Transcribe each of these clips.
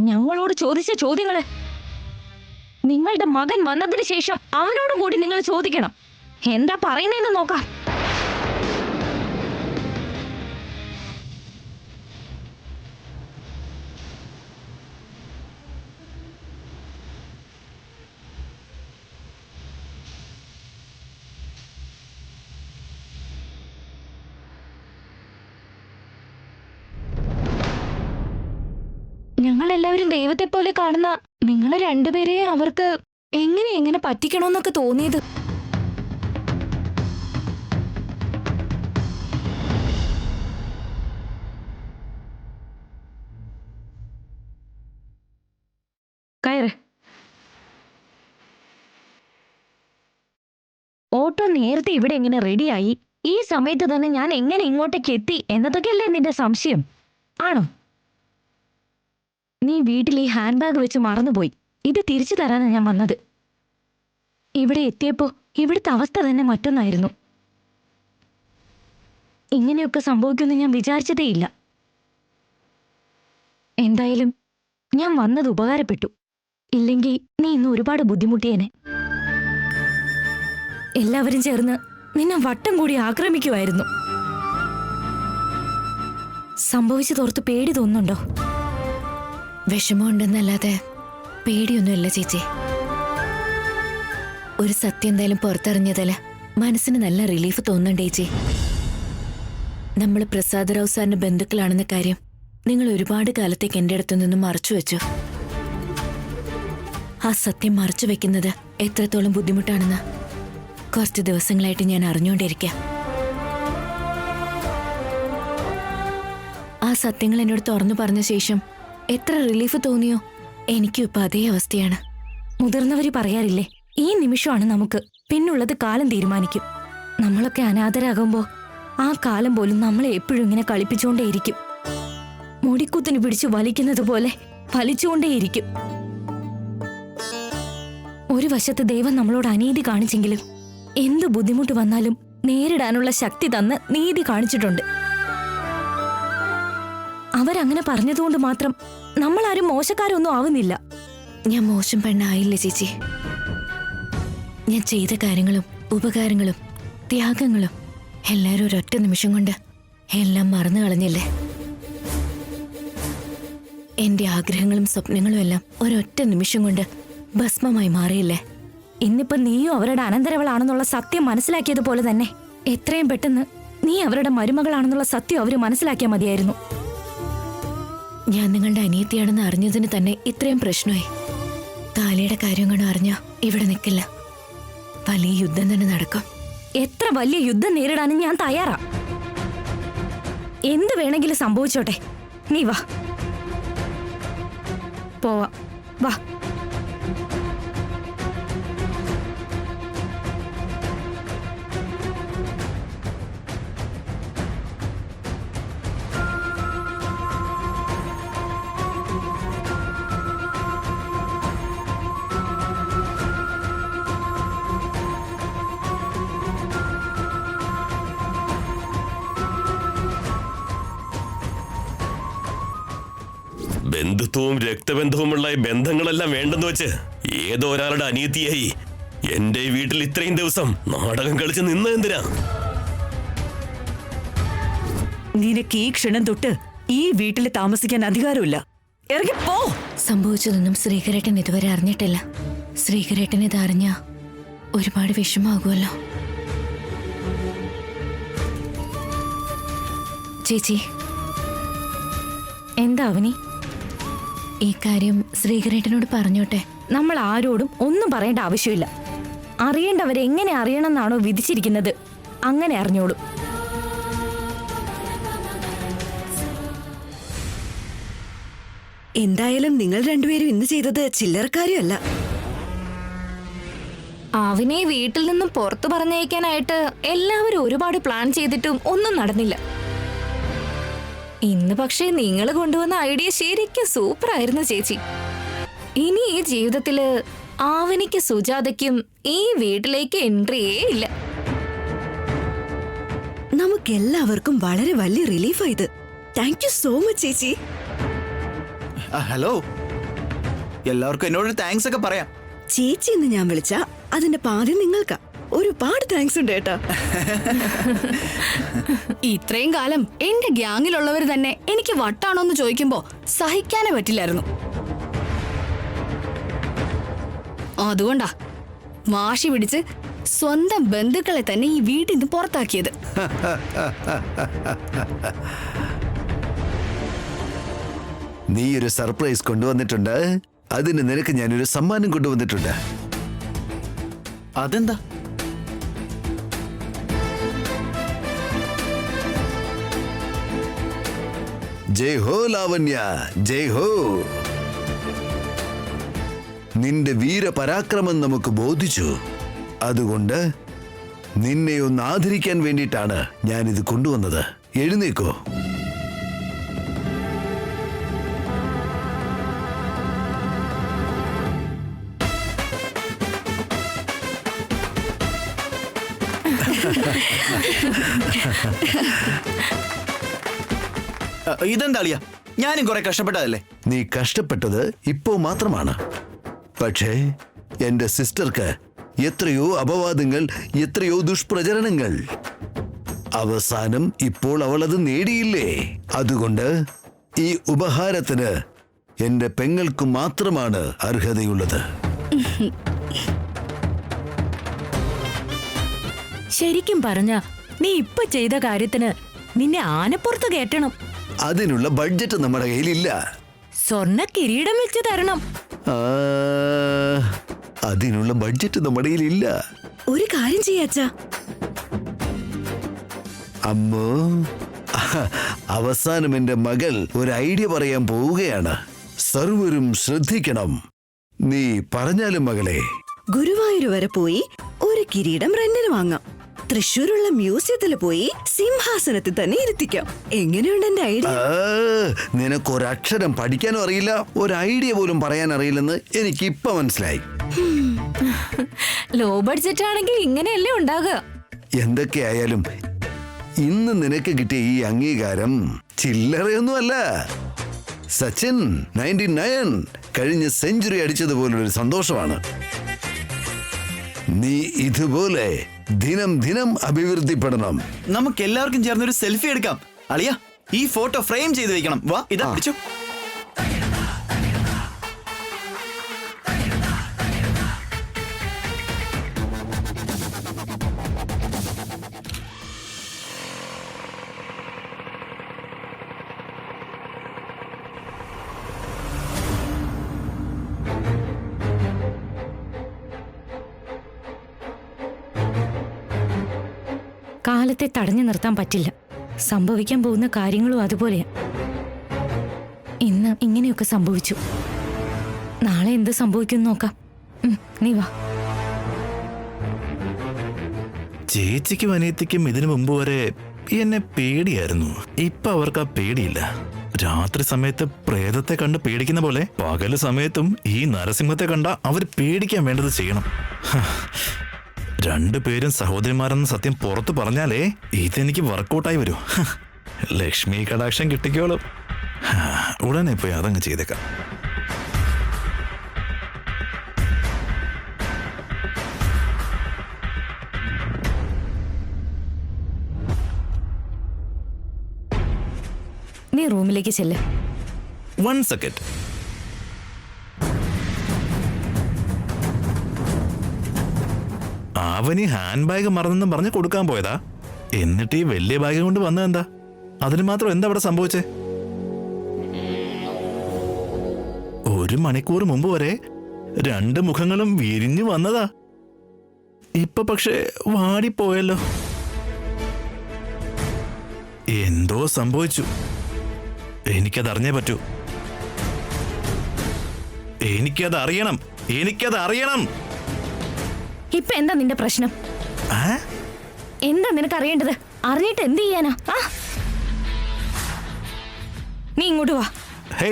ഞങ്ങളോട് ചോദിച്ച ചോദ്യങ്ങള് നിങ്ങളുടെ മകൻ വന്നതിന് ശേഷം അവനോടും കൂടി നിങ്ങൾ ചോദിക്കണം. എന്താ പറയുന്നതെന്ന് നോക്കാം. ഞങ്ങളെല്ലാവരും ദൈവത്തെ പോലെ കാണുന്ന നിങ്ങൾ രണ്ടുപേരെ അവർക്ക് എങ്ങനെ പറ്റിക്കണമെന്നൊക്കെ തോന്നിയത്? കയറ്. ഓട്ടോ നേരത്തെ ഇവിടെ എങ്ങനെ റെഡിയായി? ഈ സമയത്ത് തന്നെ ഞാൻ എങ്ങനെ ഇങ്ങോട്ടേക്ക് എത്തി എന്നതൊക്കെയല്ലേ നിന്റെ സംശയം? ആണോ? നീ വീട്ടിൽ ഈ ഹാൻഡ് ബാഗ് വെച്ച് മറന്നുപോയി. ഇത് തിരിച്ചു തരാനാണ് ഞാൻ വന്നത്. ഇവിടെ എത്തിയപ്പോ ഇവിടുത്തെ അവസ്ഥ തന്നെ മറ്റൊന്നായിരുന്നു. ഇങ്ങനെയൊക്കെ സംഭവിക്കുമെന്ന് ഞാൻ വിചാരിച്ചതേയില്ല. എന്തായാലും ഞാൻ വന്നത് ഉപകാരപ്പെട്ടു. ഇല്ലെങ്കിൽ നീ ഇന്ന് ഒരുപാട് ബുദ്ധിമുട്ടിയേനെ. എല്ലാവരും ചേർന്ന് നിന്നെ വട്ടം കൂടി ആക്രമിക്കുമായിരുന്നു. സംഭവിച്ചതോർത്ത് പേടി തോന്നുന്നുണ്ടോ? വിഷമമുണ്ടെന്നല്ലാതെ പേടിയൊന്നുമില്ല ചേച്ചി. ഒരു സത്യം എന്തായാലും പുറത്തറിഞ്ഞതല്ല മനസ്സിന് നല്ല റിലീഫ് തോന്നുന്നുണ്ട് ചേച്ചി. നമ്മൾ പ്രസാദ് റാവു സാറിന്റെ ബന്ധുക്കളാണെന്ന കാര്യം നിങ്ങൾ ഒരുപാട് കാലത്തേക്ക് എൻ്റെ അടുത്തു നിന്നും മറച്ചു വെച്ചു. ആ സത്യം മറച്ചു വെക്കുന്നത് എത്രത്തോളം ബുദ്ധിമുട്ടാണെന്ന് കുറച്ച് ദിവസങ്ങളായിട്ട് ഞാൻ അറിഞ്ഞുകൊണ്ടിരിക്കാം. ആ സത്യങ്ങൾ എന്നോട് തുറന്നു പറഞ്ഞ ശേഷം എത്ര റിലീഫ് തോന്നിയോ, എനിക്കും ഇപ്പൊ അതേ അവസ്ഥയാണ്. മുതിർന്നവര് പറയാറില്ലേ, ഈ നിമിഷമാണ് നമുക്ക്, പിന്നുള്ളത് കാലം തീരുമാനിക്കും. നമ്മളൊക്കെ അനാഥരാകുമ്പോ ആ കാലം പോലും നമ്മളെ എപ്പോഴും ഇങ്ങനെ കളിപ്പിച്ചുകൊണ്ടേയിരിക്കും. മുടിക്കുത്തിന് പിടിച്ചു വലിക്കുന്നത് പോലെ വലിച്ചുകൊണ്ടേയിരിക്കും. ഒരു വശത്ത് ദൈവം നമ്മളോട് അനീതി കാണിച്ചെങ്കിലും എന്ത് ബുദ്ധിമുട്ട് വന്നാലും നേരിടാനുള്ള ശക്തി തന്ന് നീതി കാണിച്ചിട്ടുണ്ട്. അവരങ്ങനെ പറഞ്ഞതുകൊണ്ട് മാത്രം നമ്മളാരും മോശക്കാരൊന്നും ആവുന്നില്ല. ഞാൻ മോശം പെണ്ണായില്ല ചേച്ചി. ഞാൻ ചെയ്ത കാര്യങ്ങളും ഉപകാരങ്ങളും ത്യാഗങ്ങളും എല്ലാരും ഒരൊറ്റ നിമിഷം കൊണ്ട് എല്ലാം മറന്നു കളഞ്ഞില്ലേ? എന്റെ ആഗ്രഹങ്ങളും സ്വപ്നങ്ങളും എല്ലാം ഒരൊറ്റ നിമിഷം കൊണ്ട് ഭസ്മമായി മാറിയില്ലേ? ഇന്നിപ്പോ നീയും അവരുടെ അനന്തരവളാണെന്നുള്ള സത്യം മനസ്സിലാക്കിയതുപോലെ തന്നെ എത്രയും പെട്ടെന്ന് നീ അവരുടെ മരുമകളാണെന്നുള്ള സത്യം അവര് മനസ്സിലാക്കിയാൽ മതിയായിരുന്നു. ഞാൻ നിങ്ങളുടെ അനിയത്തിയാണെന്ന് അറിഞ്ഞതിന് തന്നെ ഇത്രയും പ്രശ്നമായി. താലിയുടെ കാര്യം കൊണ്ട് അറിഞ്ഞാ ഇവിടെ നിൽക്കില്ല, വലിയ യുദ്ധം തന്നെ നടക്കും. എത്ര വലിയ യുദ്ധം നേരിടാനും ഞാൻ തയ്യാറാ. എന്ത് വേണമെങ്കിലും സംഭവിച്ചോട്ടെ, നീ വാ, പോവാ, വാ. ബന്ധുത്വവും രക്തബന്ധവുമുള്ള ഈ ബന്ധങ്ങളെല്ലാം വേണ്ടെന്ന് വെച്ച് ഏതോ ഒരാളുടെ അനിയത്തിയായി എന്റെ വീട്ടിൽ ഇത്രയും ദിവസം നാടകം കളിച്ച് നിന്ന എന്തിനാ? നിനക്ക് ഈ ക്ഷണം തൊട്ട് ഈ വീട്ടിൽ താമസിക്കാൻ അധികാരമില്ല. ഇറങ്ങിപ്പോ. സംഭവിച്ചതൊന്നും ശ്രീകരേട്ടൻ ഇതുവരെ അറിഞ്ഞിട്ടില്ല. ശ്രീകരേട്ടൻ ഇത് അറിഞ്ഞ ഒരുപാട് വിഷമാകുമല്ലോ. ചേച്ചി, എന്താ അവനി? ഈ കാര്യം ശ്രീകരേട്ടനോട് പറഞ്ഞോട്ടെ? നമ്മൾ ആരോടും ഒന്നും പറയേണ്ട ആവശ്യമില്ല. അറിയേണ്ടവരെ എങ്ങനെ അറിയണമെന്നാണോ വിധിച്ചിരിക്കുന്നത് അങ്ങനെ അറിഞ്ഞോളൂ. എന്തായാലും നിങ്ങൾ രണ്ടുപേരും ഇന്ന് ചെയ്തത് ചില്ലറക്കാരിയല്ല. അവനെ വീട്ടിൽ നിന്നും പുറത്തു പറഞ്ഞയക്കാനായിട്ട് എല്ലാവരും ഒരുപാട് പ്ലാൻ ചെയ്തിട്ടും ഒന്നും നടന്നില്ല. ഇന്ന് പക്ഷേ നിങ്ങൾ കൊണ്ടുവന്ന ഐഡിയ ശരിക്കും സൂപ്പറായിരുന്നു ചേച്ചി. ഇനി ഈ ജീവിതത്തില് ആവനിക്ക് സുജാതയ്ക്കും ഈ വീട്ടിലേക്ക് എൻട്രിയേ ഇല്ല. നമുക്കെല്ലാവർക്കും വളരെ വലിയ റിലീഫായത്. താങ്ക് യു സോ മച്ച് ചേച്ചി. ഹലോ, എല്ലാവർക്കും എന്നോട് താങ്ക്സ് ഒക്കെ പറയാം. ചേച്ചി എന്ന് ഞാൻ വിളിച്ച അതിന്റെ പാതി നിങ്ങൾക്കാ. ഒരുപാട് താങ്ക്സ് ഉണ്ട് ഏട്ടാ. ഇത്രയും കാലം എന്റെ ഗ്യാങ്ങിലുള്ളവർ തന്നെ എനിക്ക് വട്ടാണോന്ന് ചോദിക്കുമ്പോ സഹിക്കാനേ പറ്റില്ലായിരുന്നു. അതുകൊണ്ടാ വാശി പിടിച്ച് സ്വന്തം ബന്ധുക്കളെ തന്നെ ഈ വീട്ടിൽ നിന്ന് പുറത്താക്കിയത്. നീ ഒരു സർപ്രൈസ് കൊണ്ടുവന്നിട്ടുണ്ട്. അതിന് നിനക്ക് ഞാനൊരു സമ്മാനം കൊണ്ടുവന്നിട്ടുണ്ട്. അതെന്താ? ജയ് ഹോ ലാവണ്യ, ജയ് ഹോ. നിന്റെ വീരപരാക്രമം നമുക്ക് ബോധിച്ചു. അതുകൊണ്ട് നിന്നെ ഒന്ന് ആദരിക്കാൻ വേണ്ടിയിട്ടാണ് ഞാനിത് കൊണ്ടുവന്നത്. എഴുന്നേക്കോ. ഇതെന്താ അളിയാ? ഞാനും കുറെ കഷ്ടപ്പെട്ടതല്ലേ? നീ കഷ്ടപ്പെട്ടത് ഇപ്പോ മാത്രമാണ്. പക്ഷേ എന്റെ സിസ്റ്റർക്ക് എത്രയോ അപവാദങ്ങൾ, എത്രയോ ദുഷ്പ്രചരണങ്ങൾ. അവസാനം ഇപ്പോൾ അവൾ അത് നേടിയില്ലേ? അതുകൊണ്ട് ഈ ഉപഹാരത്തിന് എന്റെ പെങ്ങൾക്ക് മാത്രമാണ് അർഹതയുള്ളത്. ശരിക്കും പറഞ്ഞ നീ ഇപ്പൊ ചെയ്ത കാര്യത്തിന് നിന്നെ ആനപ്പുറത്ത് കയറ്റണം. അതിനുള്ള ബഡ്ജറ്റ് നമ്മുടെ കയ്യിലില്ല. സ്വർണ്ണ കിരീടം വെച്ച് തരണം. ആ, അതിനുള്ള ബഡ്ജറ്റ് നമ്മുടെ കയ്യിലില്ല. ഒരു കാര്യം ചെയ്യാച്ചാ. അമ്മോ, അവസാനം എന്റെ മകൾ ഒരു ഐഡിയ പറയാൻ പോവുകയാണ്. സർവരും ശ്രദ്ധിക്കണം. നീ പറഞ്ഞാലും മകളെ. ഗുരുവായൂർ വരെ പോയി ഒരു കിരീടം റെന്റിന് വാങ്ങാം. തൃശ്ശൂരുള്ള മ്യൂസിയത്തിൽ പോയി സിംഹാസനത്തിൽ തന്നെ ഇരുത്തിക്കാം. എങ്ങനെയുണ്ട് എന്റെ ഐഡിയ? നിനക്കൊരക്ഷരം പഠിക്കാനും അറിയില്ല, ഒരു ഐഡിയ പോലും പറയാൻ അറിയില്ലെന്ന് എനിക്ക് ഇപ്പൊ മനസ്സിലായി. ലോ ബഡ്ജറ്റ് ആണെങ്കിൽ ഇങ്ങനെയല്ലേ ഉണ്ടാകുക. എന്തൊക്കെയായാലും ഇന്ന് നിനക്ക് കിട്ടിയ ഈ അംഗീകാരം ചില്ലറയൊന്നുമല്ല. സച്ചിൻ 99 കഴിഞ്ഞ സെഞ്ചുറി അടിച്ചതുപോലൊരു സന്തോഷമാണ്. നീ ഇതുപോലെ ദിനം ദിനം അഭിവൃദ്ധിപ്പെടണം. നമുക്ക് എല്ലാവർക്കും ചേർന്നൊരു സെൽഫി എടുക്കാം. അളിയ, ഈ ഫോട്ടോ ഫ്രെയിം ചെയ്ത് വെക്കണം. വാ, ഇതാ പിടിച്ചോ. കാലത്തെ തടഞ്ഞു നിർത്താൻ പറ്റില്ല. സംഭവിക്കാൻ പോകുന്ന കാര്യങ്ങളും അതുപോലെയാ. ഇന്ന് ഇങ്ങനെയൊക്കെ സംഭവിച്ചു. നാളെ എന്ത് സംഭവിക്കും നോക്കാം. നീ വാ. ചേച്ചിക്കും അനിയത്തിക്കും ഇതിനു മുമ്പ് വരെ എന്നെ പേടിയായിരുന്നു. ഇപ്പൊ അവർക്ക് ആ പേടിയില്ല. രാത്രി സമയത്ത് പ്രേതത്തെ കണ്ട് പേടിക്കുന്ന പോലെ പകല് സമയത്തും ഈ നരസിംഹത്തെ കണ്ട അവർ പേടിക്കാൻ വേണ്ടത് ചെയ്യണം. രണ്ടുപേരും സഹോദരിമാരെന്ന സത്യം പുറത്തു പറഞ്ഞാലേ ഇതെനിക്ക് വർക്കൗട്ടായി വരൂ. ലക്ഷ്മി കടാക്ഷം കിട്ടിക്കോളും. ഉടനെ പോയി അതങ്ങ് ചെയ്തേക്കാം. നീ റൂമിലേക്ക് ചെല്ല്. 1 സെക്കൻഡ്. അവന് ഹാൻഡ് ബാഗ് മറന്നെന്ന് പറഞ്ഞ് കൊടുക്കാൻ പോയതാ. എന്നിട്ട് ഈ വലിയ ബാഗ് കൊണ്ട് വന്നതെന്താ? അതിന് മാത്രം എന്താ അവിടെ സംഭവിച്ചേ? 1 മണിക്കൂർ മുമ്പ് വരെ 2 മുഖങ്ങളും വിരിഞ്ഞു വന്നതാ. ഇപ്പൊ പക്ഷെ വാടിപ്പോയല്ലോ. എന്തോ സംഭവിച്ചു. എനിക്കതറിഞ്ഞേ പറ്റൂ. എനിക്കത് അറിയണം. ഇപ്പൊ എന്താ നിന്റെ പ്രശ്നം? എന്താ നിനക്ക് അറിയേണ്ടത്? അറിഞ്ഞിട്ട് എന്ത് ചെയ്യാനാ? നീ ഇങ്ങോട്ട് വാ. ഹേ,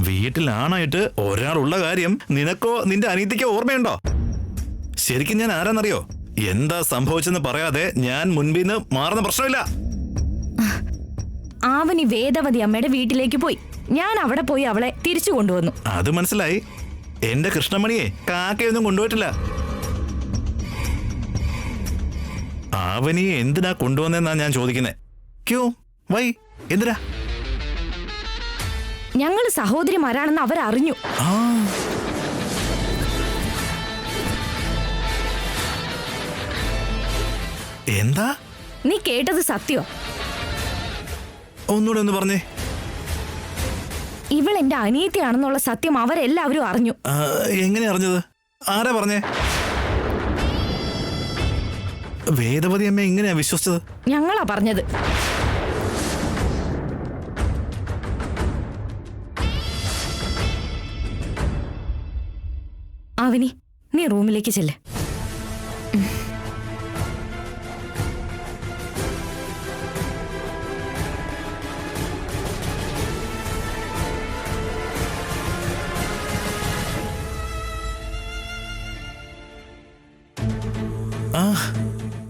വീട്ടിലാണായിട്ട് ഒരാളുള്ള കാര്യം നിനക്കോ നിന്റെ അനിയത്തിക്കോ ഓർമ്മയുണ്ടോ? ശരിക്കും ഞാൻ ആരാന്നറിയോ? എന്താ സംഭവിച്ചെന്ന് പറയാതെ ഞാൻ മുൻപിൽ നിന്ന് മാറുന്ന പ്രശ്നമില്ല. ആവനി വേദവതി അമ്മയുടെ വീട്ടിലേക്ക് പോയി. ഞാൻ അവിടെ പോയി അവളെ തിരിച്ചു കൊണ്ടുവന്നു. അത് മനസ്സിലായി. എന്റെ കൃഷ്ണമണിയെ കാക്കയൊന്നും കൊണ്ടുപോയിട്ടില്ല. ആവനിയെ എന്തിനാ കൊണ്ടുവന്നെന്നാ ഞാൻ ചോദിക്കുന്നത്. ക്യോ വൈ എന്തിനാ? ഞങ്ങൾ സഹോദരിമാരാണെന്ന് അവരറിഞ്ഞു. എന്താ നീ കേട്ടത് സത്യോ? ഒന്നുകൂടെ ഒന്ന് പറഞ്ഞേ. ഇവൾ എന്റെ അനിയത്തിയാണെന്നുള്ള സത്യം അവരെല്ലാവരും അറിഞ്ഞു. എങ്ങനെ അറിഞ്ഞത്? ആരാ പറഞ്ഞേ? വേദവതി അമ്മ എങ്ങനെയാ വിശ്വസിച്ചത്? ഞങ്ങളാ പറഞ്ഞത്. ആവനി, നീ റൂമിലേക്ക് ചെല്ല്.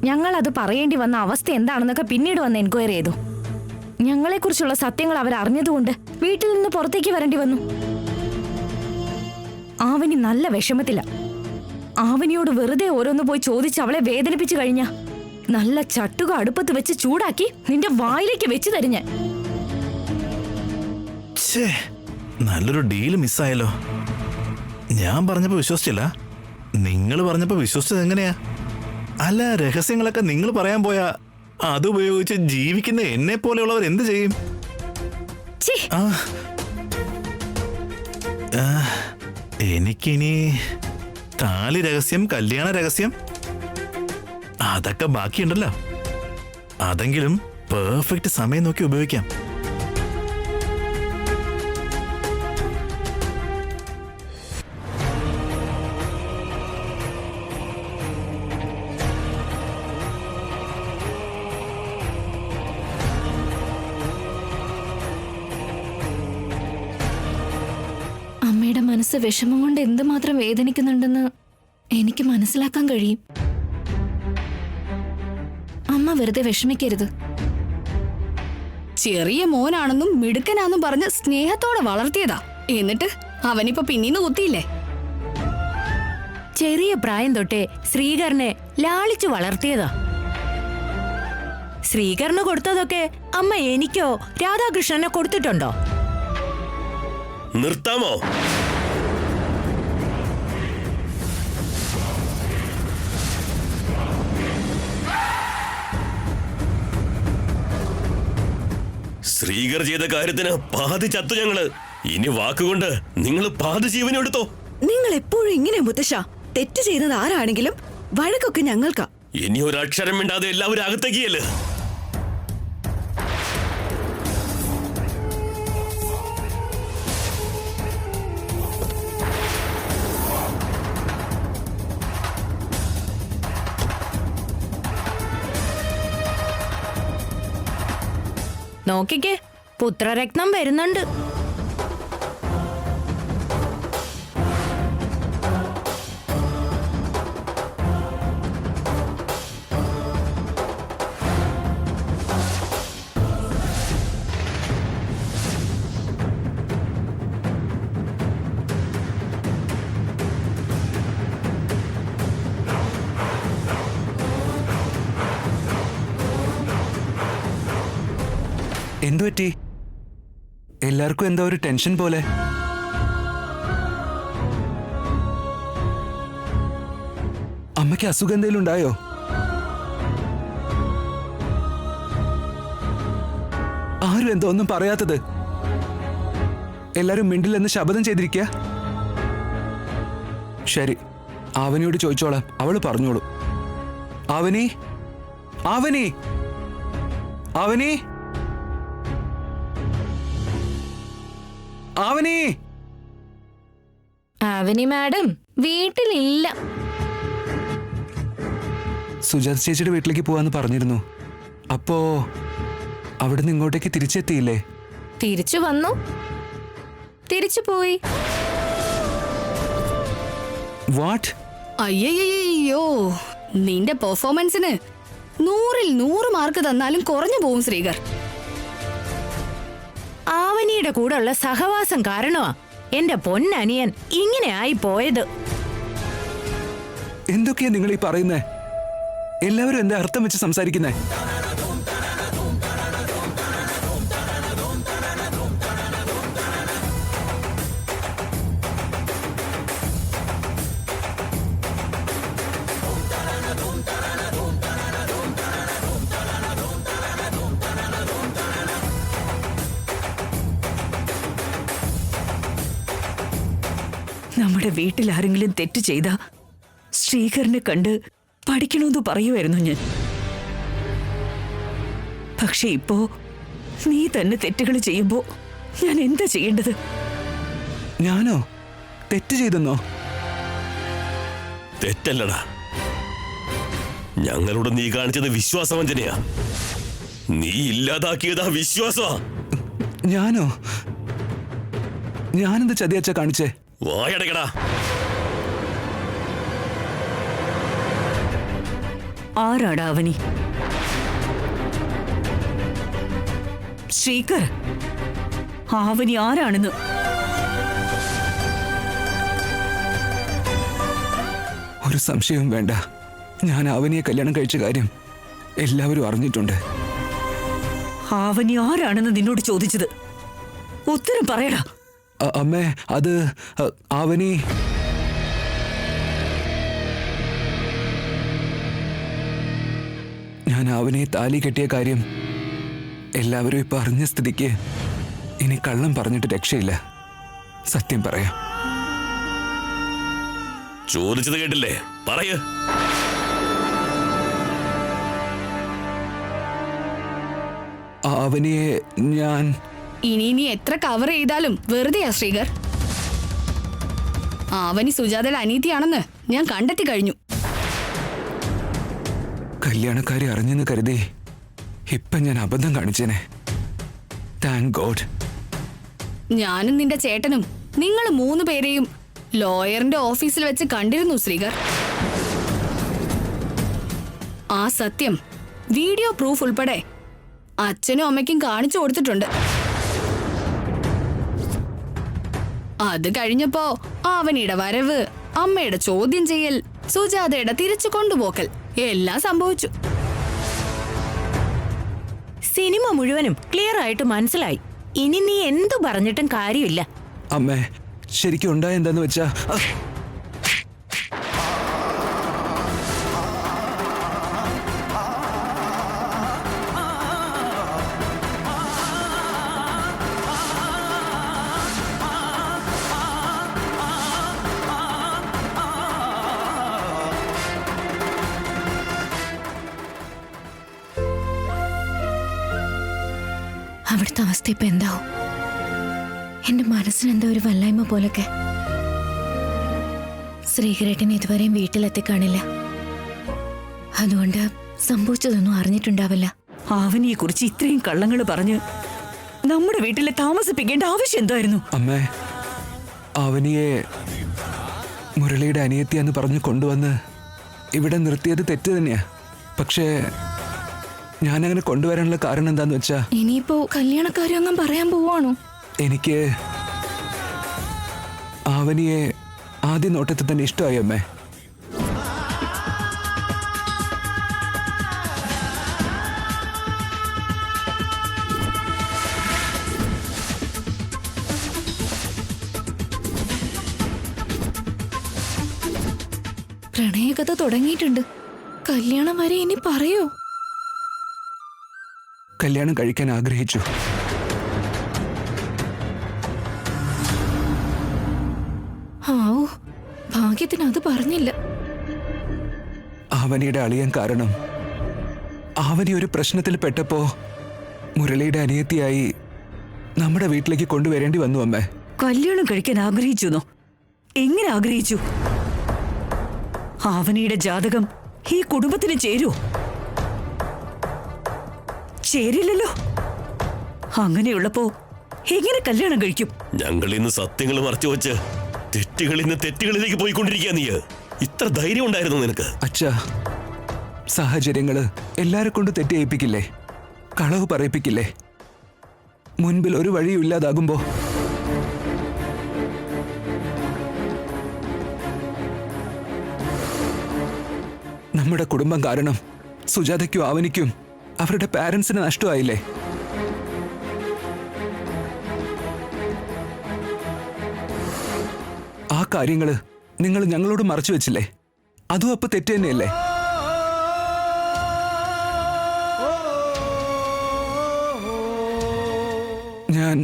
ഞങ്ങൾ അത് പറയേണ്ടി വന്ന അവസ്ഥ എന്താണെന്നൊക്കെ പിന്നീട് വന്ന് എൻക്വയറി ചെയ്തു. ഞങ്ങളെക്കുറിച്ചുള്ള സത്യങ്ങൾ അവരറിഞ്ഞതുകൊണ്ട് വീട്ടിൽ നിന്ന് പുറത്തേക്ക് വരേണ്ടി വന്നു. ആവനി നല്ല വിഷമത്തില. ആവനിയോട് വെറുതെ ഓരോന്ന് പോയി ചോദിച്ച് അവളെ വേദനിപ്പിച്ചു കഴിഞ്ഞ നല്ല ചട്ടുക അടുപ്പത്ത് വെച്ച് ചൂടാക്കി നിന്റെ വായിലേക്ക് വെച്ച് തരിഞ്ഞ. നല്ലൊരു ഡീല് മിസ്സായല്ലോ. ഞാൻ പറഞ്ഞപ്പോ വിശ്വസിച്ചില്ല, നിങ്ങൾ പറഞ്ഞപ്പോ വിശ്വസിച്ചത് എങ്ങനെയാ? അല്ല, രഹസ്യങ്ങളൊക്കെ നിങ്ങൾ പറയാൻ പോയാ അതുപയോഗിച്ച് ജീവിക്കുന്ന എന്നെ പോലെയുള്ളവർ എന്ത് ചെയ്യും? എനിക്കിനി താലി രഹസ്യം, കല്യാണ രഹസ്യം അതൊക്കെ ബാക്കിയുണ്ടല്ലോ. അതെങ്കിലും പെർഫെക്റ്റ് സമയം നോക്കി ഉപയോഗിക്കാം. അമ്മയുടെ മനസ്സ് വിഷമം കൊണ്ട് എന്തുമാത്രം വേദനിക്കുന്നുണ്ടെന്ന് എനിക്ക് മനസ്സിലാക്കാൻ കഴിയും. അമ്മ വെറുതെ വിഷമിക്കരുത്. ചെറിയ മോനാണെന്നും മിടുക്കനാന്നും പറഞ്ഞ് സ്നേഹത്തോടെ വളർത്തിയതാ. എന്നിട്ട് അവനിപ്പോ പിന്നീന്ന് കുത്തിയില്ലേ? ചെറിയ പ്രായം തൊട്ടേ ശ്രീകരനെ ലാളിച്ചു വളർത്തിയതാ. ശ്രീകരന് കൊടുത്തതൊക്കെ അമ്മ എനിക്കോ രാധാകൃഷ്ണനോ കൊടുത്തിട്ടുണ്ടോ? നിർത്താമോ? ശ്രീകർ ചെയ്ത കാര്യത്തിന് പാതി ചത്തു ഞങ്ങള്. ഇനി വാക്കുകൊണ്ട് നിങ്ങൾ പാതി ജീവനും എടുത്തോ? നിങ്ങൾ എപ്പോഴും ഇങ്ങനെ മുത്തശ്ശ. തെറ്റ് ചെയ്യുന്നത് ആരാണെങ്കിലും വഴക്കൊക്കെ ഞങ്ങൾക്കാ. ഇനി ഒരു അക്ഷരം മിണ്ടാതെ എല്ലാവരും അകത്തേക്കല്ലേ. നോക്കിക്കേ, പുത്രരത്നം വരുന്നുണ്ട്. എന്തുപറ്റി? എല്ലാവർക്കും എന്താ ഒരു ടെൻഷൻ പോലെ? അമ്മയ്ക്ക് അസുഖം എന്തെങ്കിലും ഉണ്ടായോ? ആരും എന്തോ ഒന്നും പറയാത്തത്? എല്ലാരും മിണ്ടില്ലെന്ന് ശപഥം ചെയ്തിരിക്കുക. ശരി, ആവനിയോട് ചോദിച്ചോളാം, അവള് പറഞ്ഞോളൂ. ആവനി, ആവനി, ആവനി, ആവനി. ആവനി മാഡം വീട്ടിലില്ല. സുജാത ചേച്ചിയുടെ വീട്ടിലേക്ക് പോവാന്ന് പറഞ്ഞിരുന്നു. അപ്പോ അവിടുന്ന് ഇങ്ങോട്ടേക്ക് തിരിച്ചെത്തിയില്ലേ? തിരിച്ചു വന്നു, തിരിച്ചു പോയി. വാട്ട്? അയ്യോ, നിന്റെ പെർഫോമൻസിന് 100-ൽ 100 മാർക്ക് തന്നാലും കുറഞ്ഞു പോവും ശ്രീകർ. ആവനിയുടെ കൂടെയുള്ള സഹവാസം കാരണമാ എന്റെ പൊന്നനിയൻ ഇങ്ങനെ ആയി പോയത്. എന്തൊക്കെയാ നിങ്ങൾ ഈ പറയുന്നേ? എല്ലാവരും എന്താ അർത്ഥം വെച്ച് സംസാരിക്കുന്നേ? നമ്മുടെ വീട്ടിൽ ആരെങ്കിലും തെറ്റ് ചെയ്ത ശ്രീകറിനെ കണ്ട് പഠിക്കണമെന്ന് പറയുമായിരുന്നു ഞാൻ. പക്ഷെ ഇപ്പോ നീ തന്നെ തെറ്റുകൾ ചെയ്യുമ്പോ ഞാൻ എന്താ ചെയ്യേണ്ടത്? ഞാനോ തെറ്റ് ചെയ്തെന്നോ? തെറ്റല്ലടാ, ഞങ്ങളോട് നീ കാണിച്ചത് വിശ്വാസവഞ്ചനയാ. നീ ഇല്ലാതാക്കിയതാ വിശ്വാസമാ. ഞാനോ? ഞാനെന്ത് ചതിയച്ച കാണിച്ചേ? വായടക്കടാ. ആരാടാ അവനി? ശ്രീകർ, ആവനി ആരാണെന്ന്? ഒരു സംശയവും വേണ്ട. ഞാൻ അവനിയെ കല്യാണം കഴിച്ച കാര്യം എല്ലാവരും അറിഞ്ഞിട്ടുണ്ട്. ആവനി ആരാണെന്ന് നിന്നോട് ചോദിച്ചത്. ഉത്തരം പറയടാ. അമ്മേ, അത് അവനി ഞാൻ അവനെ താലി കെട്ടിയ കാര്യം എല്ലാവരും ഇപ്പൊ അറിഞ്ഞ സ്ഥിതിക്ക് ഇനി കള്ളം പറഞ്ഞിട്ട് രക്ഷയില്ല. സത്യം പറയാം. ചോദിച്ചത് കേട്ടില്ലേ? പറയ. അവനിയെ ഞാൻ ഇനി എത്ര കവർ ചെയ്താലും വെറുതെയാ ശ്രീകർ. ആവനി സുജാതയുടെ അനീതിയാണെന്ന് ഞാൻ കണ്ടെത്തി കഴിഞ്ഞു. കല്യാണക്കാരി അറിഞ്ഞെന്ന് കരുതി ഇപ്പൊ ഞാൻ അബദ്ധം കാണിച്ചേനെ. Thank God. ഞാനും നിന്റെ ചേട്ടനും നിങ്ങൾ 3 പേരെയും ലോയറിന്റെ ഓഫീസിൽ വെച്ച് കണ്ടിരുന്നു ശ്രീകർ. ആ സത്യം വീഡിയോ പ്രൂഫ് ഉൾപ്പെടെ അച്ഛനും അമ്മയ്ക്കും കാണിച്ചു കൊടുത്തിട്ടുണ്ട്. അത് കഴിഞ്ഞപ്പോ ആവനിയുടെ വരവ്, അമ്മയുടെ ചോദ്യം ചെയ്യൽ, സുജാതയുടെ തിരിച്ചു കൊണ്ടുപോക്കൽ എല്ലാം സംഭവിച്ചു. സിനിമ മുഴുവനും ക്ലിയർ ആയിട്ട് മനസ്സിലായി. ഇനി നീ എന്തു പറഞ്ഞിട്ടും കാര്യമില്ല. അമ്മേ, ശരിക്കും ഉണ്ടായ എന്താന്ന് വെച്ചാ അവിടുത്തെ അവസ്ഥ ഇപ്പൊ എന്താവും? എന്റെ മനസ്സിനെന്തോ ഒരു വല്ലായ്മ പോലൊക്കെ. ശ്രീകരേട്ടൻ ഇതുവരെയും വീട്ടിലെത്തി കാണില്ല. അതുകൊണ്ട് സംഭവിച്ചതൊന്നും അറിഞ്ഞിട്ടുണ്ടാവില്ല. ആവനിയെ കുറിച്ച് ഇത്രയും കള്ളങ്ങൾ പറഞ്ഞ് നമ്മുടെ വീട്ടിലെ താമസിപ്പിക്കേണ്ട ആവശ്യം എന്തായിരുന്നു? അമ്മേ, അവനിയെ മുരളിയുടെ അനിയത്തിയെന്ന് പറഞ്ഞു കൊണ്ടുവന്ന് ഇവിടെ നിർത്തിയത് തെറ്റ് തന്നെയാ. പക്ഷേ ഞാനങ്ങനെ കൊണ്ടുവരാനുള്ള കാരണം എന്താന്ന് വെച്ചാ, ഇനിയിപ്പോ കല്യാണക്കാരും അങ്ങ് പറയാൻ പോവാണോ? എനിക്ക് ആവനിയെ ആദ്യ നോട്ടത്തിൽ തന്നെ ഇഷ്ടമായി അമ്മേ. പ്രണയകഥ തുടങ്ങിയിട്ടുണ്ട്. കല്യാണം വരെ ഇനി പറയോ? കല്യാണം കഴിക്കാൻ ആഗ്രഹിച്ചു. ആവൂ, ഭാഗ്യത്തിന് അത് പറഞ്ഞില്ല. ആവനിയുടെ അളിയൻ കാരണം ആവനി ഒരു പ്രശ്നത്തിൽ പെട്ടപ്പോ മുരളിയുടെ അനിയത്തിയായി നമ്മുടെ വീട്ടിലേക്ക് കൊണ്ടുവരേണ്ടി വന്നു അമ്മേ. കല്യാണം കഴിക്കാൻ ആഗ്രഹിച്ചെന്നോ? എങ്ങനെ ആഗ്രഹിച്ചു? ആവനിയുടെ ജാതകം ഈ കുടുംബത്തിന് ചേരുവോ? ചേരില്ലല്ലോ. അങ്ങനെയുള്ളപ്പോ എങ്ങനെ കല്യാണം കഴിക്കും? ഞങ്ങൾ ഇന്ന് സത്യങ്ങൾ മറച്ചു വെച്ച് തെറ്റുകളിൽ നിന്ന് തെറ്റുകളിലേക്ക് പോയിക്കൊണ്ടിരിക്കുക. നീ ഇത്ര ധൈര്യം ഉണ്ടായിരുന്നു നിനക്ക്? അച്ഛാ, സാഹചര്യങ്ങള് എല്ലാരെ കൊണ്ട് തെറ്റിയേൽപ്പിക്കില്ലേ, കളവ് പറയിപ്പിക്കില്ലേ? മുൻപിൽ ഒരു വഴിയും ഇല്ലാതാകുമ്പോ നമ്മുടെ കുടുംബം കാരണം സുജാതയ്ക്കും അവനിക്കും അവരുടെ പാരന്റ്സിന് നഷ്ടമായില്ലേ? ആ കാര്യങ്ങള് നിങ്ങൾ ഞങ്ങളോട് മറച്ചു വെച്ചില്ലേ? അതും അപ്പൊ തെറ്റ് തന്നെയല്ലേ? ഞാൻ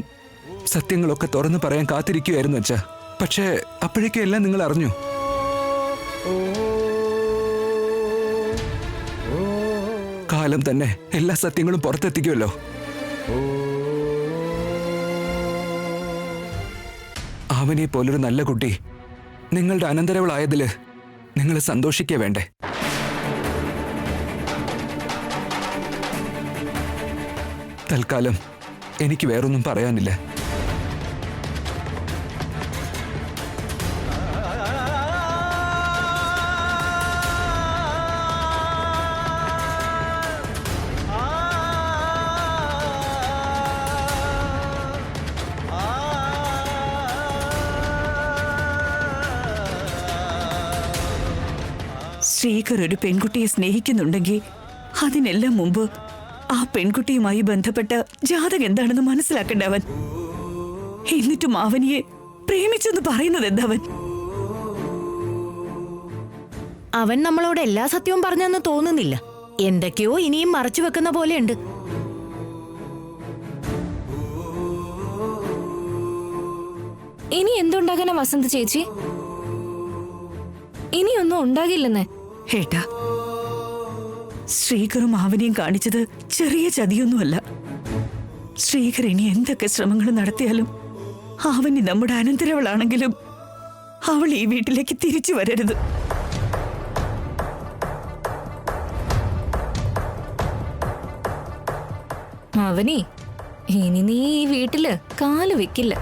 സത്യങ്ങളൊക്കെ തുറന്നു പറയാൻ കാത്തിരിക്കുകയായിരുന്നു അച്ഛാ. പക്ഷേ അപ്പോഴേക്കും എല്ലാം നിങ്ങൾ അറിഞ്ഞു. കാലം തന്നെ എല്ലാ സത്യങ്ങളും പുറത്തെത്തിക്കുമല്ലോ. അവനെ പോലൊരു നല്ല കുട്ടി നിങ്ങളുടെ അനന്തരവളായതില് നിങ്ങൾ സന്തോഷിക്കേ വേണ്ടേ? തൽക്കാലം എനിക്ക് വേറൊന്നും പറയാനില്ല. ശ്രീകർ ഒരു പെൺകുട്ടിയെ സ്നേഹിക്കുന്നുണ്ടെങ്കിൽ അതിനെല്ലാം മുമ്പ് ആ പെൺകുട്ടിയുമായി ബന്ധപ്പെട്ട ജാതകം എന്താണെന്ന് മനസ്സിലാക്കേണ്ടവൻ. എന്നിട്ടും അവനിയെ പ്രേമിച്ചെന്ന് പറയുന്നത് എന്താവൻ? അവൻ നമ്മളോട് എല്ലാ സത്യവും പറഞ്ഞെന്ന് തോന്നുന്നില്ല. എന്തൊക്കെയോ ഇനിയും മറച്ചു വെക്കുന്ന പോലെയുണ്ട്. ഇനി എന്തുണ്ടാകാനാ വസന്ത ചേച്ചി? ഇനിയൊന്നും ഉണ്ടാകില്ലെന്ന്. ഏട്ടാ, ശ്രീകറും അവനെയും കാണിച്ചത് ചെറിയ ചതിയൊന്നുമല്ല. ശ്രീകർ ഇനി എന്തൊക്കെ ശ്രമങ്ങൾ നടത്തിയാലും അവന് നമ്മുടെ അനന്തരവളാണെങ്കിലും അവൾ ഈ വീട്ടിലേക്ക് തിരിച്ചു വരരുത്. അവനി ഇനി നീ ഈ വീട്ടില് കാല് വെക്കില്ല.